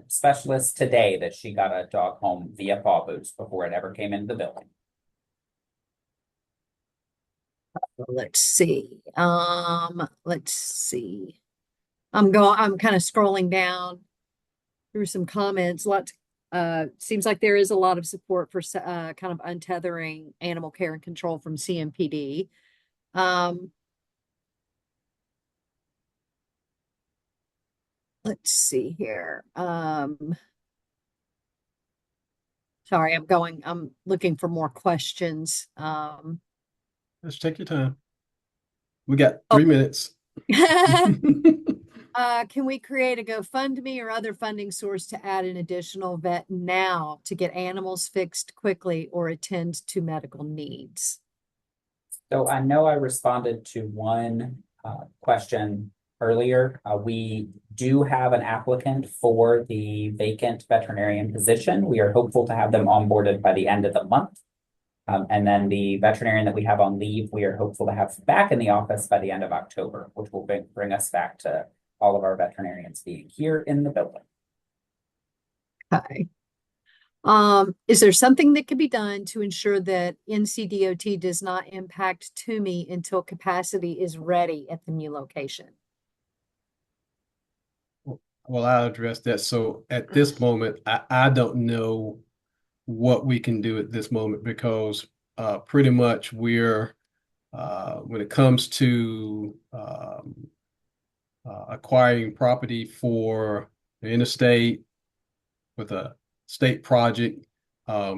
specialist today that she got a dog home via Paw Boost before it ever came into the building. Let's see. Let's see. I'm kind of scrolling down through some comments. Seems like there is a lot of support for kind of untethering animal care and control from CMPD. Let's see here. Sorry, I'm looking for more questions. Let's take your time. We got 3 minutes. Can we create a GoFundMe or other funding source to add an additional vet now to get animals fixed quickly or attend to medical needs? So I know I responded to one question earlier. We do have an applicant for the vacant veterinarian position. We are hopeful to have them onboarded by the end of the month. And then the veterinarian that we have on leave, we are hopeful to have back in the office by the end of October, which will bring us back to all of our veterinarians being here in the building. Okay. Is there something that could be done to ensure that NCDOT does not impact Toomey until capacity is ready at the new location? Well, I'll address that. So at this moment, I don't know what we can do at this moment because pretty much we're when it comes to acquiring property for the interstate with a state project,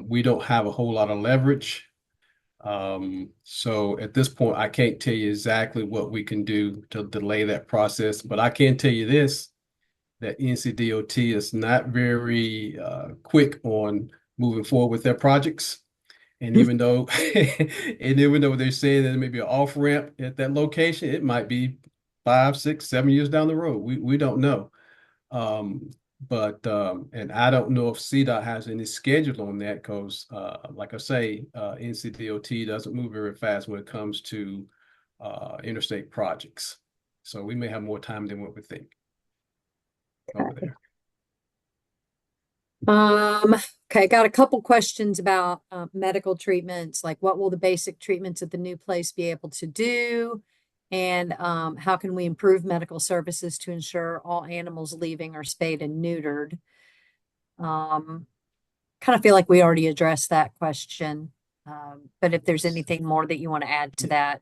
we don't have a whole lot of leverage. So at this point, I can't tell you exactly what we can do to delay that process, but I can tell you this, that NCDOT is not very quick on moving forward with their projects. And even though they're saying that there may be an off ramp at that location, it might be 5, 6, 7 years down the road. We don't know. And I don't know if CDOT has any schedule on that because, like I say, NCDOT doesn't move very fast when it comes to interstate projects. So we may have more time than what we think over there. Okay, got a couple questions about medical treatments, like what will the basic treatments at the new place be able to do? And how can we improve medical services to ensure all animals leaving are spayed and neutered? Kind of feel like we already addressed that question. But if there's anything more that you want to add to that.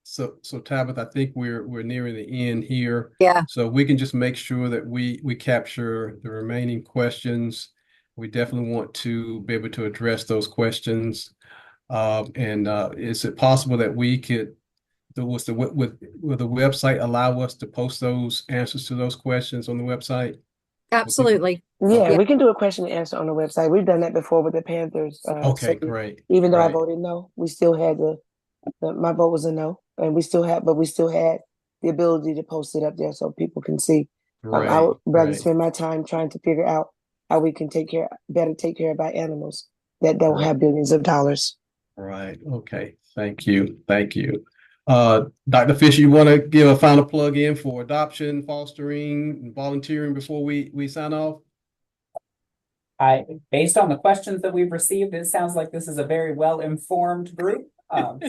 So Tabitha, I think we're nearing the end here. Yeah, So we can just make sure that we capture the remaining questions. We definitely want to be able to address those questions. And is it possible that we could, was the will the website allow us to post those answers to those questions on the website? absolutely. Yeah, Okay. we can do a question and answer on the website. We've done that before with the Panthers. Okay, great. Even though I Great. voted no, we still had my vote was a no, and we still had the ability to post it up there so people can see. I Right. would rather Right. spend my time trying to figure out how we can better take care of our animals that don't have billions of dollars. Right. Okay. Thank you. Thank you. Dr. Fisher, you want to give a final plug in for adoption, fostering, and volunteering before we sign off? Based on the questions that we've received, it sounds like this is a very well-informed group.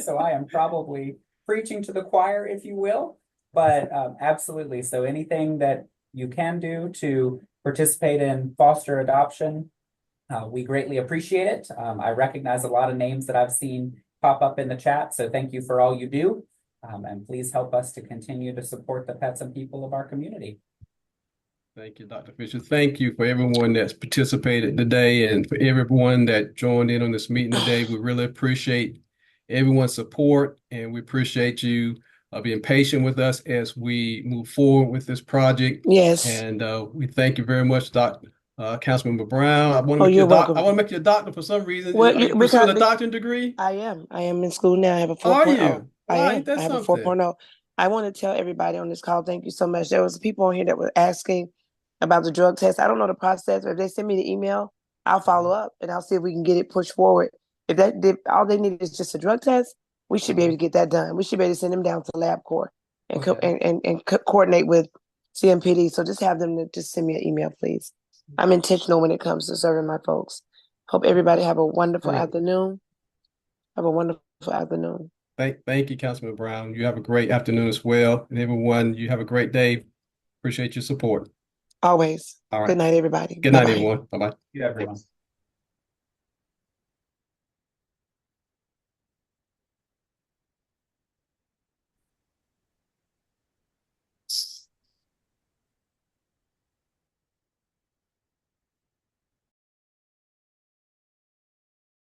So I am probably preaching to the choir, if you will, but absolutely. So anything that you can do to participate in foster adoption, we greatly appreciate it. I recognize a lot of names that I've seen pop up in the chat, so thank you for all you do. And please help us to continue to support the pets and people of our community. Thank you, Dr. Fisher. Thank you for everyone that's participated today and for everyone that joined in on this meeting today. We really appreciate everyone's support, and we appreciate you being patient with us as we move forward with this project. Yes. And we thank you very much, Councilmember Brown. I want to Oh, make you you're a doc. welcome. I want to make you a doctor for some reason. Well, Are you pursuing a doctorate degree? I am. I am in school now. I have a Are 4.0. you? I Wow, am. ain't that I have a something? 4.0. I want to tell everybody on this call, thank you so much. There was people on here that were asking about the drug test. I don't know the process, but if they send me the email, I'll follow up and I'll see if we can get it pushed forward. If all they need is just a drug test, we should be able to get that done. We should be able to send them down to LabCorp and coordinate with CMPD. So just have them to just send me an email, please. I'm intentional when it comes to serving my folks. Hope everybody have a wonderful afternoon. Have a wonderful afternoon. Thank you, Councilman Brown. You have a great afternoon as well. And everyone, you have a great day. Appreciate your support. Always. All right. Good night, everybody. Good night, Bye-bye. everyone. Bye-bye. You everyone.